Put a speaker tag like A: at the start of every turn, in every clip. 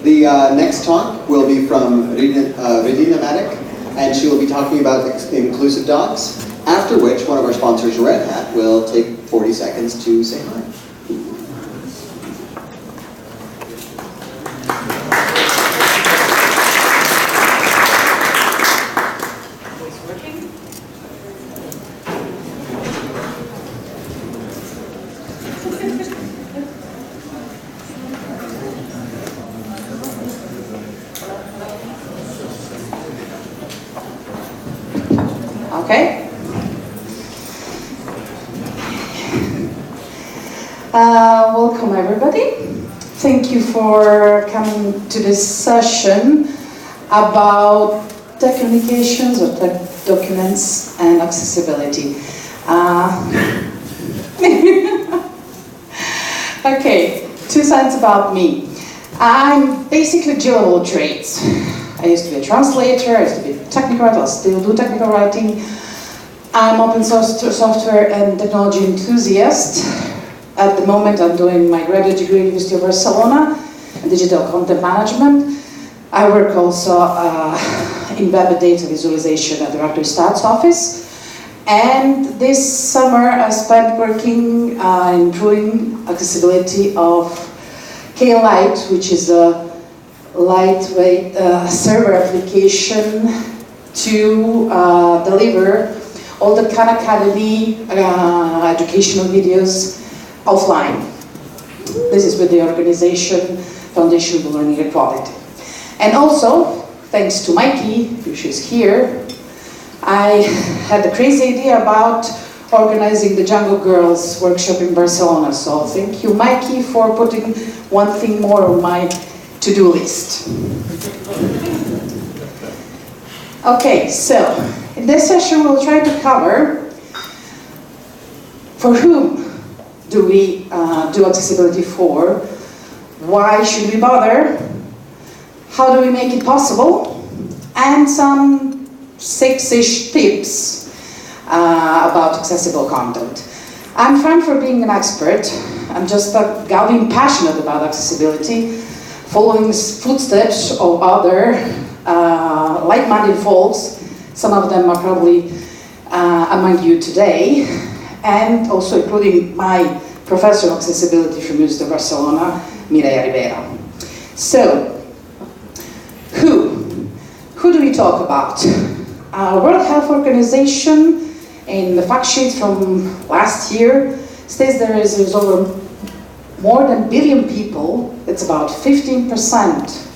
A: The next talk will be from Radina Matic, and she will be talking about inclusive docs, after which one of our sponsors, Red Hat, will take 40 seconds to say hi.
B: Okay. Welcome everybody. Thank you for coming to this session about tech communications or tech documents and accessibility. Okay, 2 cents about me. I'm basically Jill of all trades. I used to be a translator, I used to be a technical writer, I still do technical writing. I'm open source software and technology enthusiast. At the moment I'm doing my graduate degree at the University of Barcelona in digital content management. I work also in web and data visualization at the Rector Stats office. And this summer I spent working improving accessibility of K-Lite, which is a lightweight server application to deliver all the Khan Academy educational videos offline. This is with the organization Foundation for Learning Equality. And also, thanks to Mikey, which is here, I had the crazy idea about organizing the Jungle Girls workshop in Barcelona. So thank you, Mikey, for putting one thing more on my to-do list. Okay, so in this session we'll try to cover for whom do we do accessibility for, why should we bother, how do we make it possible, and some 6-ish tips about accessible content. I'm fine for being an expert. I'm just galling passionate about accessibility, following footsteps of other like-minded folks. Some of them are probably among you today, and also including my professor of accessibility from University of Barcelona, Mireia Ribeiro. So, who do we talk about? World Health Organization, in the fact sheet from last year, states there is over more than 1 billion people, it's about 15%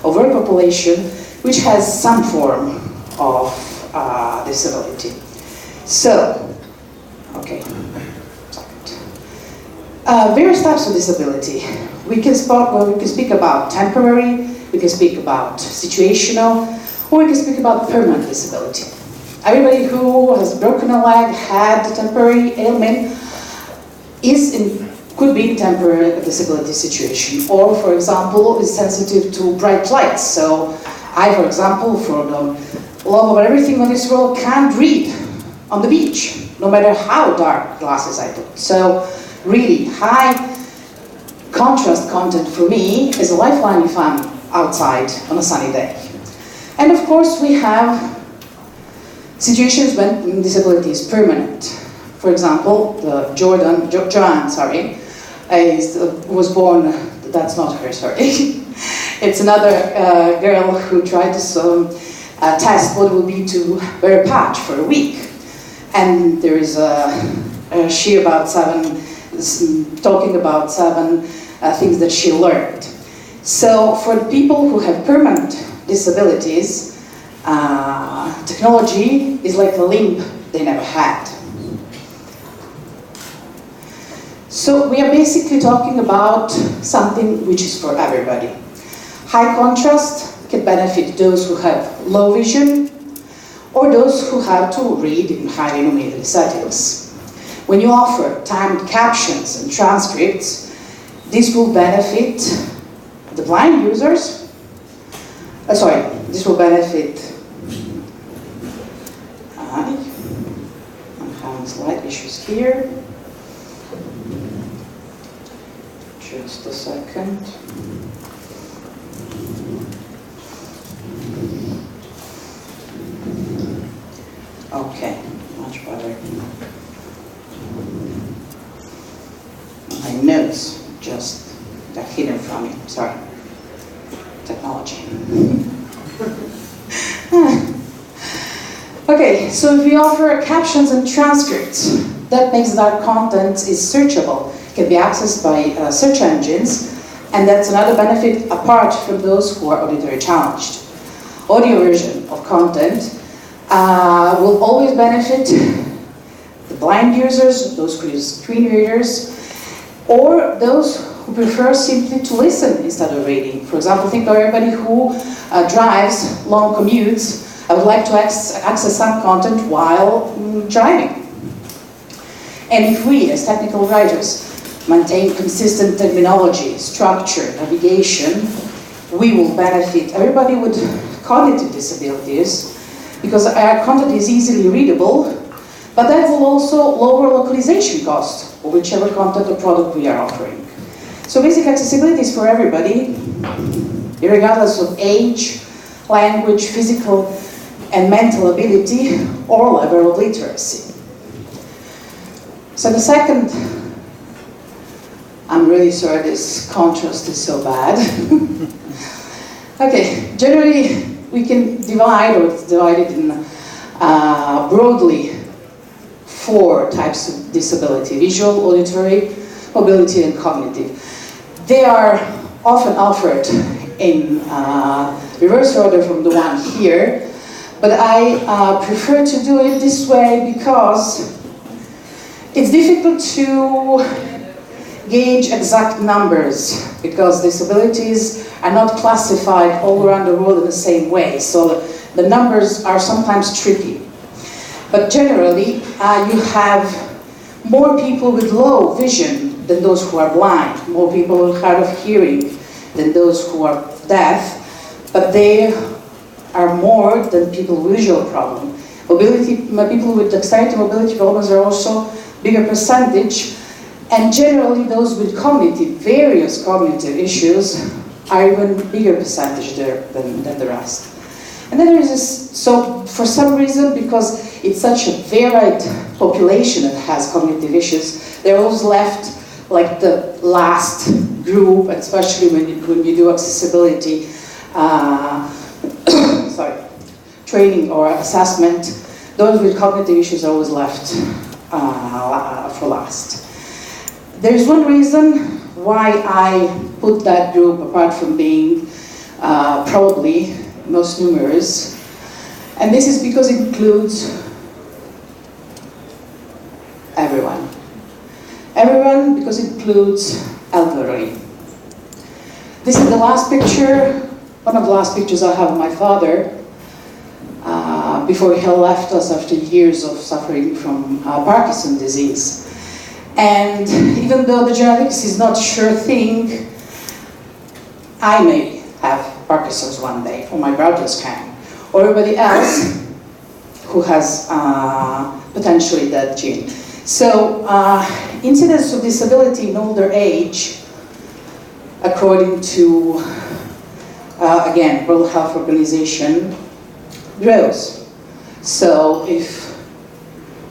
B: of our population, which has some form of disability. So, okay, various types of disability. We can speak about temporary, we can speak about situational, or we can speak about permanent disability. Everybody who has broken a leg, had a temporary ailment, could be in temporary disability situation, or for example is sensitive to bright lights. So I, for example, for the love of everything on this world, can't read on the beach, no matter how dark glasses I put. So really high contrast content for me is a lifeline if I'm outside on a sunny day. And of course we have situations when disability is permanent. For example, Joanne, was born, that's not her, sorry. It's another girl who tried to test what it would be to wear a patch for a week. And there is she about talking about 7 things that she learned. So for people who have permanent disabilities, technology is like a limb they never had. So we are basically talking about something which is for everybody. High contrast can benefit those who have low vision or those who have to read in highly illuminated settings. When you offer timed captions and transcripts, this will benefit the blind users. This will benefit. I'm having slight issues here. Just a second. Okay, much better. My notes just got hidden from me. Sorry. Technology. Okay, so if we offer captions and transcripts, that makes that content is searchable. It can be accessed by search engines, and that's another benefit apart from those who are auditory challenged. Audio version of content will always benefit the blind users, those who use screen readers, or those who prefer simply to listen instead of reading. For example, think of everybody who drives long commutes. I would like to access some content while driving. And if we, as technical writers, maintain consistent terminology, structure, navigation, we will benefit everybody with cognitive disabilities, because our content is easily readable, but that will also lower localization cost of whichever content or product we are offering. So basic accessibility is for everybody, regardless of age, language, physical and mental ability, or level of literacy. So the second, I'm really sorry this contrast is so bad. Okay, generally we can divide, or it's divided in broadly 4 types of disability: visual, auditory, mobility, and cognitive. They are often offered in reverse order from the one here, but I prefer to do it this way because it's difficult to gauge exact numbers, because disabilities are not classified all around the world in the same way, so the numbers are sometimes tricky. But generally, you have more people with low vision than those who are blind, more people with hard of hearing than those who are deaf, but they are more than people with visual problem. People with dexterity mobility problems are also bigger percentage, and generally those with various cognitive issues are even bigger percentage there than the rest. And then there is this, so for some reason, because it's such a varied population that has cognitive issues, they're always left like the last group, especially when you do accessibility training or assessment. Those with cognitive issues are always left for last. There's one reason why I put that group, apart from being probably most numerous, and this is because it includes everyone. Everyone, because it includes elderly. This is the last picture, one of the last pictures I have of my father before he left us after years of suffering from Parkinson's disease. And even though the genetics is not a sure thing, I may have Parkinson's one day, or my brothers can, or everybody else who has potentially that gene. So, incidence of disability in older age, according to, again, World Health Organization, grows. So, if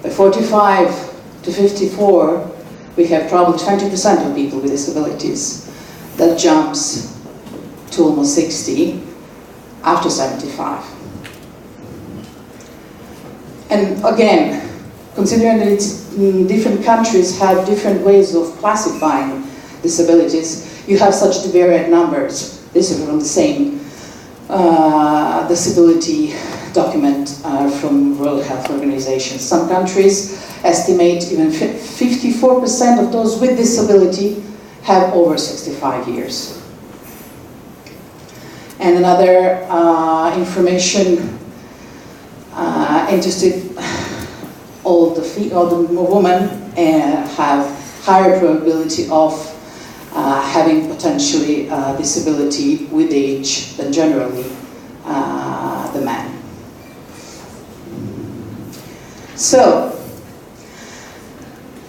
B: by 45 to 54, we have probably 20% of people with disabilities. That jumps to almost 60 after 75. And again, considering that different countries have different ways of classifying disabilities, you have such varied numbers. This is from the same disability document from World Health Organization. Some countries estimate even 54% of those with disability have over 65 years. And another information interested, all the women have higher probability of having potentially disability with age than generally the men. So,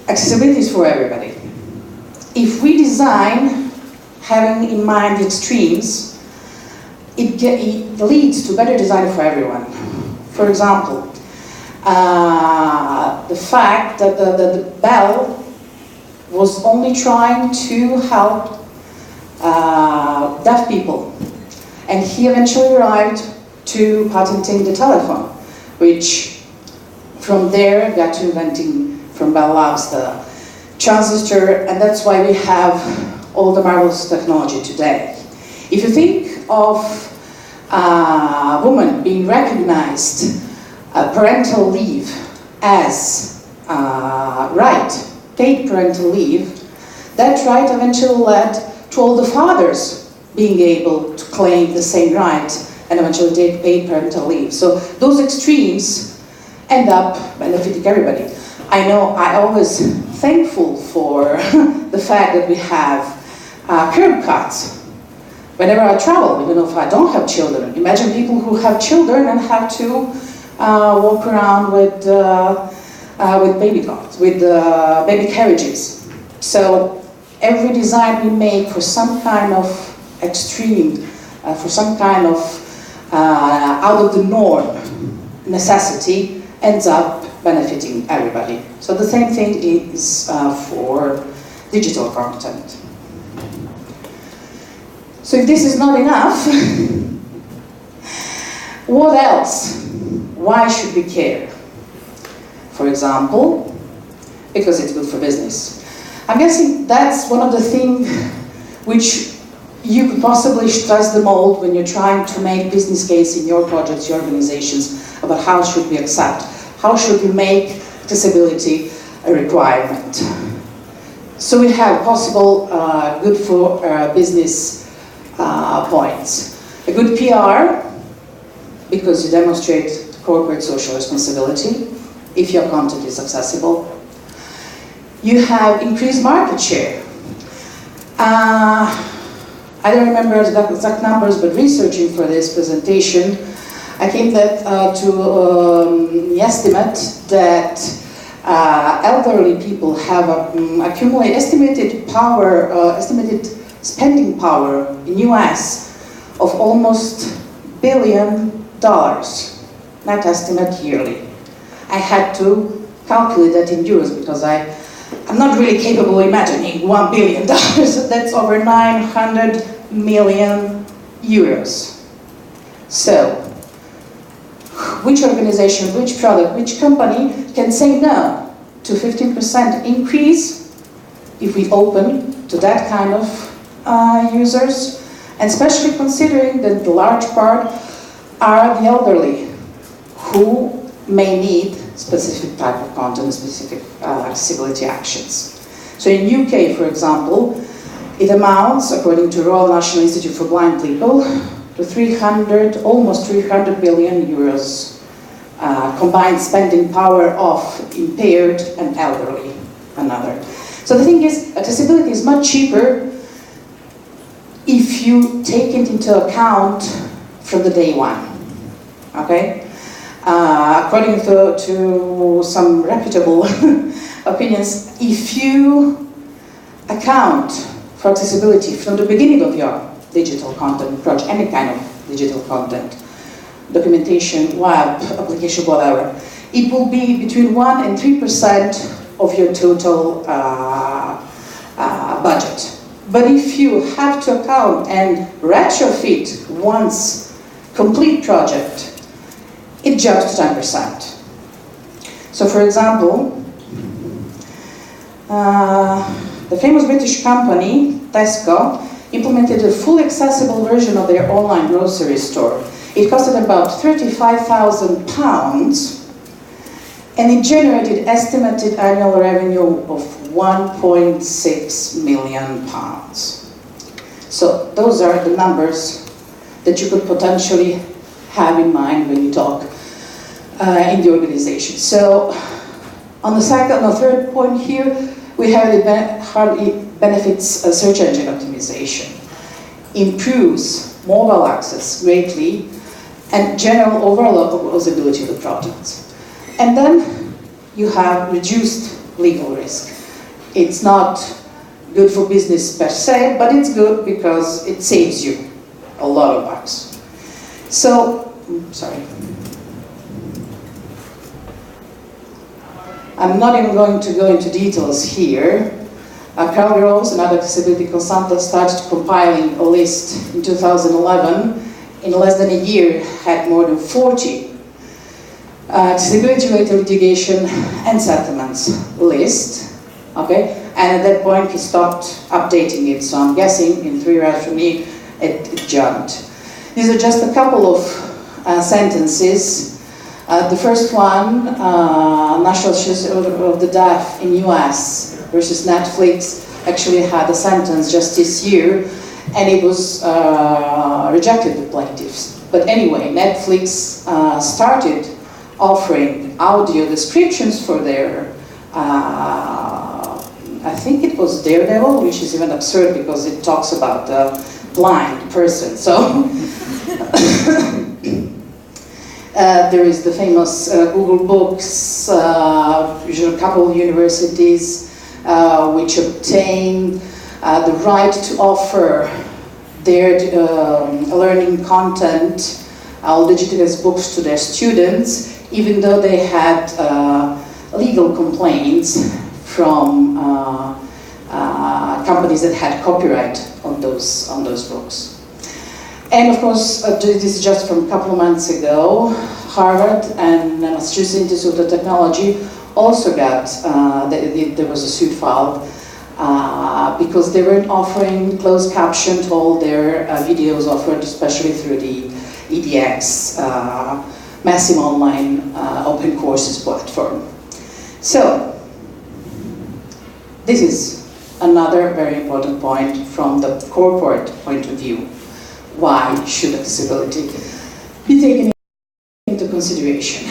B: accessibility is for everybody. If we design having in mind the extremes, it leads to better design for everyone. For example, the fact that the Bell was only trying to help deaf people. And he eventually arrived to patenting the telephone, which from there got to inventing from Bell Labs the transistor, and that's why we have all the marvelous technology today. If you think of a woman being recognized parental leave as right, paid parental leave, that right eventually led to all the fathers being able to claim the same right and eventually take paid parental leave. So those extremes end up benefiting everybody. I know I always thankful for the fact that we have curb cuts. Whenever I travel, even if I don't have children, imagine people who have children and have to walk around with baby carts, with baby carriages. So every design we make for some kind of extreme, for some kind of out of the norm necessity ends up benefiting everybody. So the same thing is for digital content. So if this is not enough, what else? Why should we care? For example, because it's good for business. I'm guessing that's one of the things which you could possibly stress the most when you're trying to make business case in your projects, your organizations, about how should we accept, how should we make accessibility a requirement. So we have possible good for business points. A good PR, because you demonstrate corporate social responsibility, if your content is accessible. You have increased market share. I don't remember the exact numbers, but researching for this presentation, I came to the estimate that elderly people have estimated spending power in US of almost $1 billion, net estimate yearly. I had to calculate that in euros because I'm not really capable of imagining $1 billion. That's over 900 million euros. So, which organization, which product, which company can say no to 15% increase if we open to that kind of users, and especially considering that the large part are the elderly who may need specific type of content, specific accessibility actions. So in UK, for example, it amounts, according to Royal National Institute for Blind People, to almost 300 billion euros combined spending power of impaired and elderly, another. So the thing is, accessibility is much cheaper if you take it into account from the day one, okay? According to some reputable opinions, if you account for accessibility from the beginning of your digital content project, any kind of digital content, documentation, web, application, whatever, it will be between 1% and 3% of your total budget. But if you have to account and retrofit once complete project, it jumps to 10%. So for example, the famous British company, Tesco, implemented a fully accessible version of their online grocery store. It costed about £35,000 and it generated estimated annual revenue of £1.6 million. So those are the numbers that you could potentially have in mind when you talk in the organization. So on the third point here, we have how it benefits search engine optimization, improves mobile access greatly, and general overall usability of the products. And then you have reduced legal risk. It's not good for business per se, but it's good because it saves you a lot of bucks. So, sorry. I'm not even going to go into details here. Carl Groves, another accessibility consultant, started compiling a list in 2011. In less than a year, had more than 40 accessibility-related litigation and settlements list. Okay, and at that point he stopped updating it. So I'm guessing in 3 years from me, it jumped. These are just a couple of sentences. The first one, National Association of the Deaf in US versus Netflix, actually had a sentence just this year, and it was rejected the plaintiffs. But anyway, Netflix started offering audio descriptions for their, I think it was Daredevil, which is even absurd because it talks about a blind person. So there is the famous Google Books, a couple of universities which obtained the right to offer their learning content, legitimate books to their students, even though they had legal complaints from companies that had copyright on those books. And of course, this is just from a couple of months ago, Harvard and Massachusetts Institute of Technology also got, there was a suit filed because they weren't offering closed caption to all their videos offered, especially through the EDX, massive online open courses platform. So, this is another very important point from the corporate point of view. Why should accessibility be taken into consideration?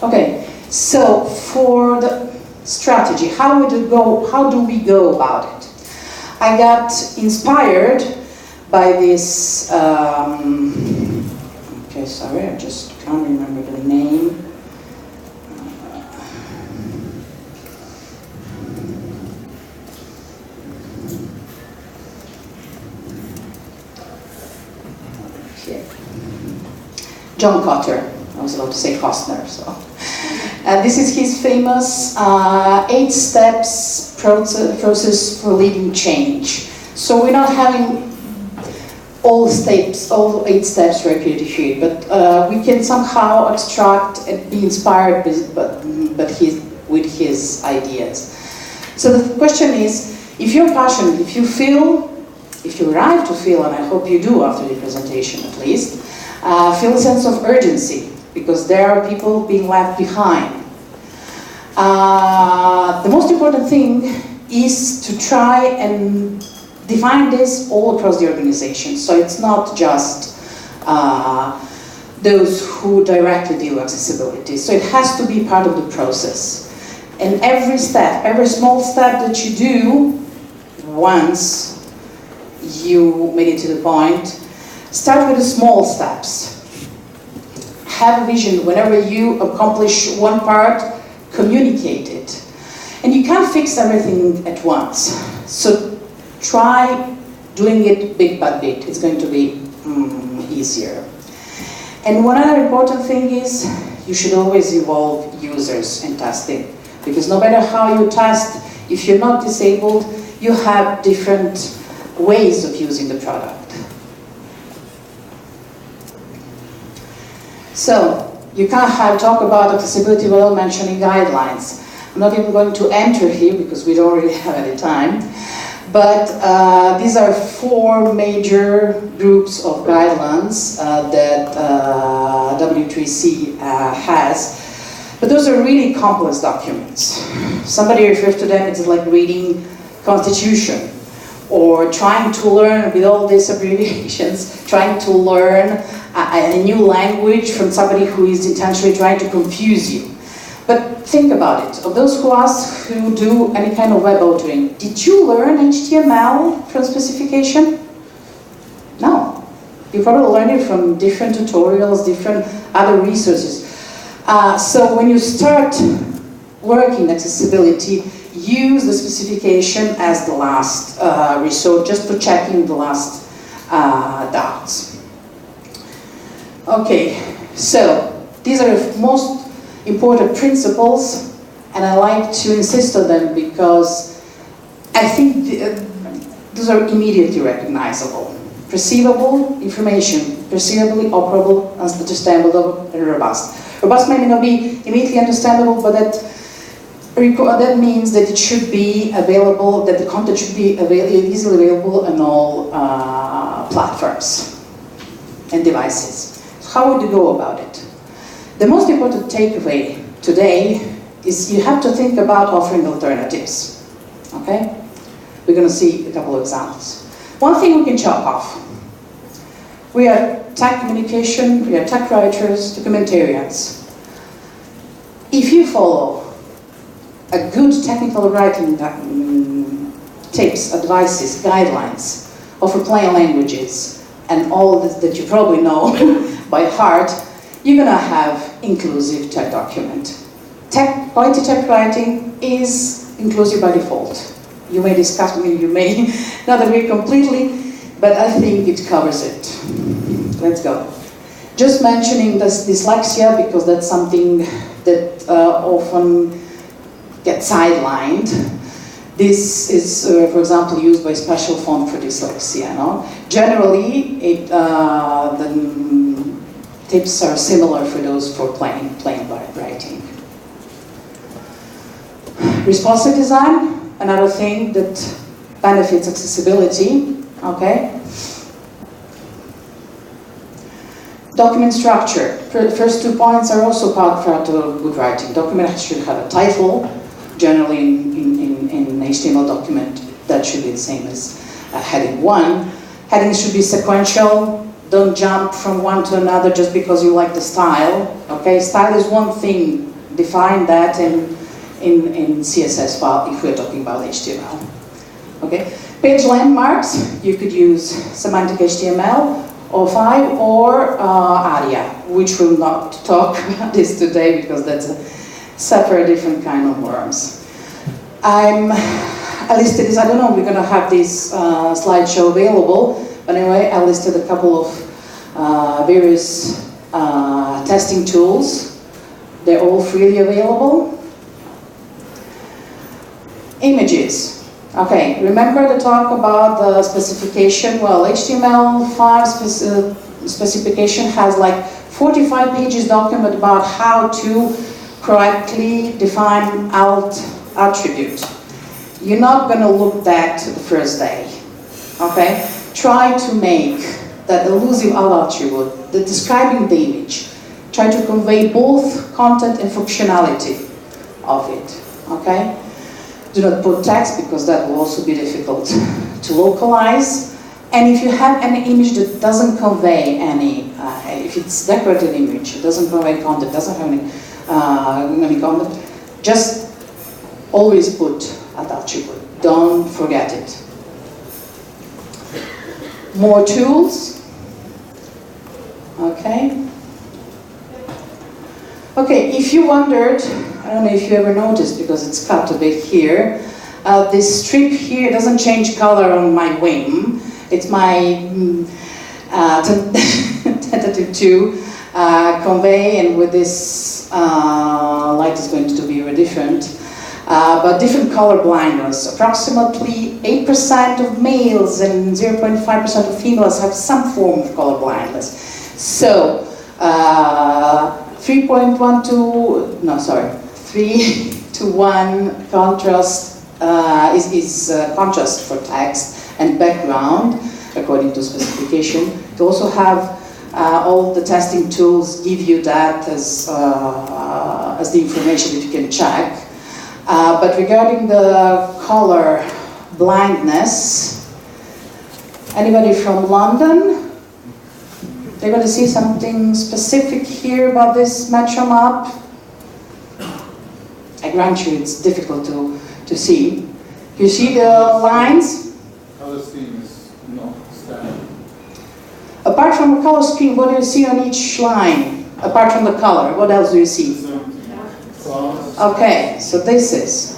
B: Okay, so for the strategy, how do we go about it? I got inspired by this, okay, sorry, I just can't remember the name. John Cotter, I was about to say Costner, so. This is his famous 8 steps process for leading change. So we're not having all 8 steps repeated here, but we can somehow extract and be inspired with his ideas. So the question is, if you're passionate, if you arrive to feel, and I hope you do after the presentation at least, feel a sense of urgency, because there are people being left behind. The most important thing is to try and define this all across the organization. So it's not just those who directly deal with accessibility. So it has to be part of the process. And every step, every small step that you do, once you made it to the point, start with the small steps. Have a vision. Whenever you accomplish one part, communicate it. And you can't fix everything at once. So try doing it bit by bit. It's going to be easier. And one other important thing is you should always involve users in testing. Because no matter how you test, if you're not disabled, you have different ways of using the product. So, you can't talk about accessibility without mentioning guidelines. I'm not even going to enter here because we don't really have any time. But these are 4 major groups of guidelines that W3C has. But those are really complex documents. Somebody refers to them, it's like reading Constitution, or trying to learn with all these abbreviations, trying to learn a new language from somebody who is intentionally trying to confuse you. But think about it. Of those who ask, who do any kind of web authoring, did you learn HTML5 Specification? No. You probably learned it from different tutorials, different other resources. So when you start working accessibility, use the specification as the last resort, just for checking the last doubts. Okay, so these are the most important principles and I like to insist on them because I think those are immediately recognizable. Perceivable information, perceivably operable, understandable, and robust. Robust may not be immediately understandable, but that means that it should be available, that the content should be easily available on all platforms and devices. So how would you go about it? The most important takeaway today is you have to think about offering alternatives. Okay? We're going to see a couple of examples. One thing we can chalk off. We are tech communication, we are tech writers, documentarians. If you follow a good technical writing tips, advices, guidelines, offer plain languages, and all that you probably know by heart, you're going to have inclusive tech document. Quality tech writing is inclusive by default. You may discuss with me, you may not agree completely, but I think it covers it. Let's go. Just mentioning this dyslexia because that's something that often gets sidelined. This is, for example, used by special font for dyslexia. No? Generally, the tips are similar for those for plain writing. Responsive design. Another thing that benefits accessibility, okay? Document structure. The first 2 points are also part of good writing. Document should have a title. Generally in HTML document, that should be the same as heading 1. Headings should be sequential. Don't jump from one to another just because you like the style, okay? Style is one thing. Define that in CSS file if we're talking about HTML. Okay, page landmarks, you could use semantic HTML, 5 or ARIA, which we'll not talk about this today because that's a separate different kind of worms. I listed this, I don't know if we're going to have this slideshow available, but anyway, I listed a couple of various testing tools. They're all freely available. Images. Okay, remember the talk about the specification? Well, HTML5 specification has like 45 pages document about how to correctly define alt attribute. You're not going to look that the first day. Okay? Try to make that elusive alt attribute, the describing the image. Try to convey both content and functionality of it. Okay? Do not put text because that will also be difficult to localize. And if you have an image that doesn't convey any, if it's decorative image, it doesn't convey content, doesn't have any content, just always put alt attribute. Don't forget it. More tools. Okay. Okay, if you wondered, I don't know if you ever noticed because it's cut a bit here, this strip here doesn't change color on my whim. It's my tentative to convey, and with this light is going to be very different, but different color blindness. Approximately 8% of males and 0.5% of females have some form of color blindness. So, 3 to 1 contrast is contrast for text and background according to specification. To also have all the testing tools give you that as the information that you can check. But regarding the color blindness, anybody from London? Anybody see something specific here about this metro map? I grant you it's difficult to see. You see the lines?
C: Color scheme is not standard.
B: Apart from the color scheme, what do you see on each line? Apart from the color, what else do you see? Okay, so this is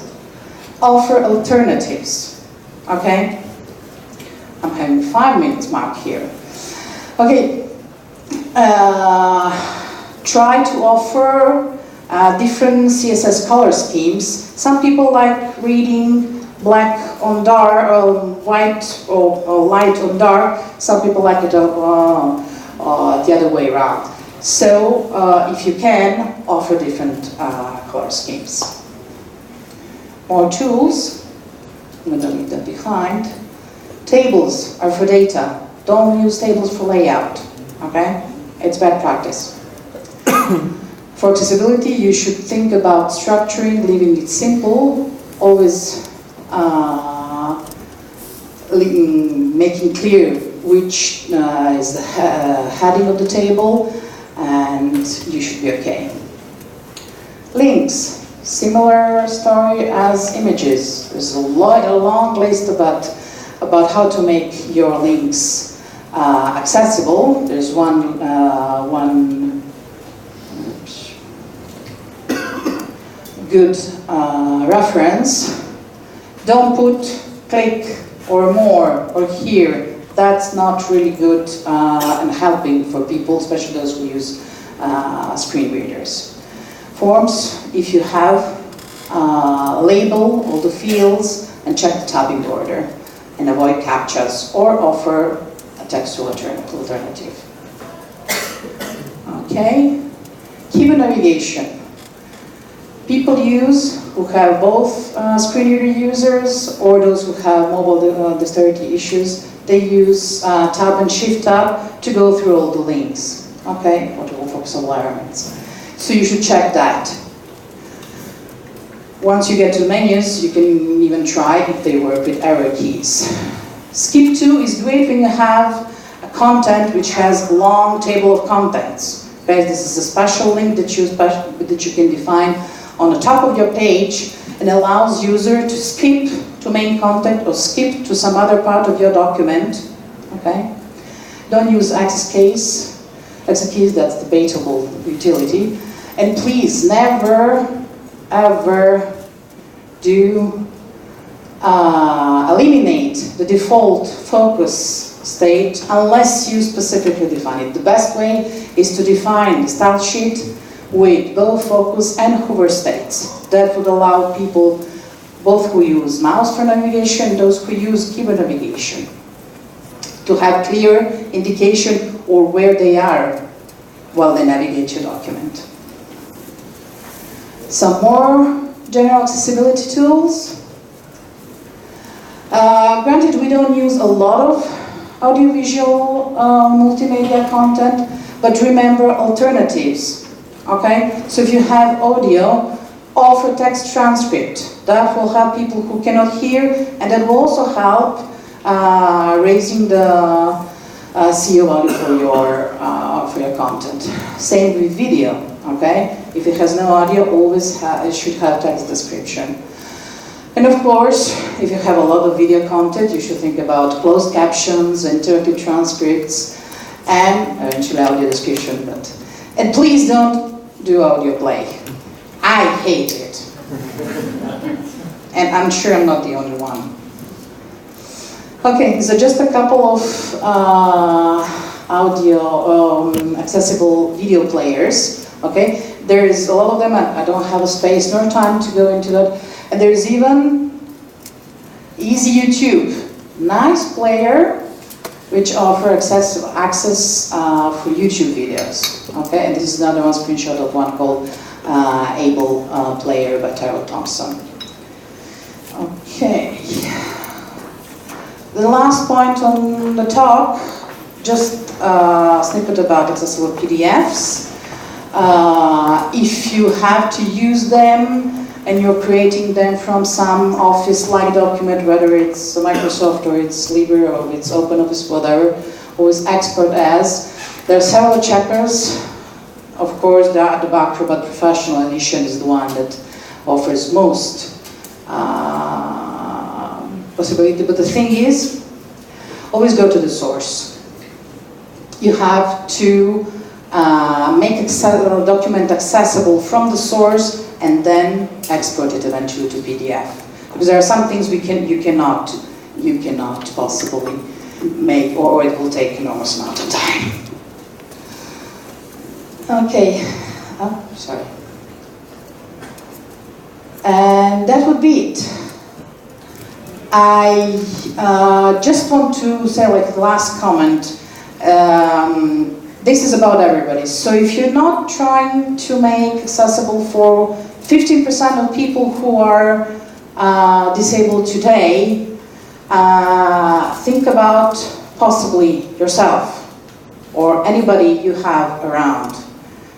B: offer alternatives. Okay? I'm having 5 minutes mark here. Okay. Try to offer different CSS color schemes. Some people like reading black on dark, or white or light on dark. Some people like it the other way around. So if you can, offer different color schemes. More tools, I'm going to leave them behind. Tables are for data. Don't use tables for layout, okay? It's bad practice. For accessibility, you should think about structuring, leaving it simple, always making clear which is the heading of the table, and you should be okay. Links. Similar story as images. There's a long list about how to make your links accessible. There's one good reference. Don't put click or more or here. That's not really good and helping for people, especially those who use screen readers. Forms, if you have, label all the fields and check the tabbing order and avoid captchas or offer a textual alternative. Okay, keyboard navigation. People who have both screen reader users or those who have mobile dexterity issues, they use tab and shift tab to go through all the links, okay, or to all focus on elements. So you should check that. Once you get to the menus, you can even try if they work with arrow keys. Skip to is great when you have a content which has a long table of contents. Okay, this is a special link that you can define on the top of your page and allows user to skip to main content or skip to some other part of your document. Okay, don't use access keys. Access keys, that's debatable utility. And please never, ever do eliminate the default focus state unless you specifically define it. The best way is to define the style sheet with both focus and hover states. That would allow people, both who use mouse for navigation, those who use keyboard navigation, to have clear indication or where they are while they navigate your document. Some more general accessibility tools. Granted, we don't use a lot of audiovisual multimedia content, but remember alternatives, okay? So if you have audio, offer text transcript. That will help people who cannot hear, and that will also help raising the SEO value for your content. Same with video, okay? If it has no audio, always it should have text description. And of course, if you have a lot of video content, you should think about closed captions, interactive transcripts, and eventually audio description. And please don't do audio play. I hate it. And I'm sure I'm not the only one. Okay, so just a couple of audio accessible video players. Okay, there is a lot of them. I don't have a space nor time to go into that. And there is even Easy YouTube, nice player, which offer access for YouTube videos. Okay, and this is another one screenshot of one called Able Player by Tyrell Thompson. Okay. The last point on the talk, just a snippet about accessible PDFs. If you have to use them and you're creating them from some Office-like document, whether it's Microsoft or it's Libre or it's OpenOffice, whatever, always export as. There are several checkers. Of course, the Acrobat Professional Edition is the one that offers most possibility, but the thing is, always go to the source. You have to make a document accessible from the source and then export it eventually to PDF. Because there are some things you cannot possibly make, or it will take enormous amount of time. Okay, oh, sorry. And that would be it. I just want to say, like, the last comment. This is about everybody. So if you're not trying to make accessible for 15% of people who are disabled today, think about possibly yourself or anybody you have around.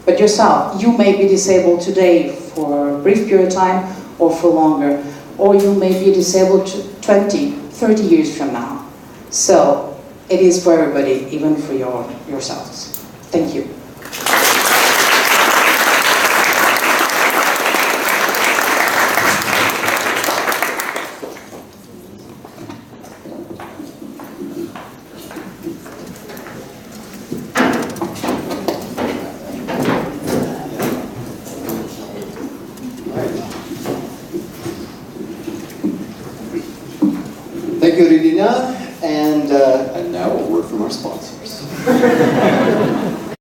B: But yourself, you may be disabled today for a brief period of time or for longer, or you may be disabled 20, 30 years from now. So it is for everybody, even for yourselves. Thank you.
A: Thank you, Radina. And now a word from our sponsors.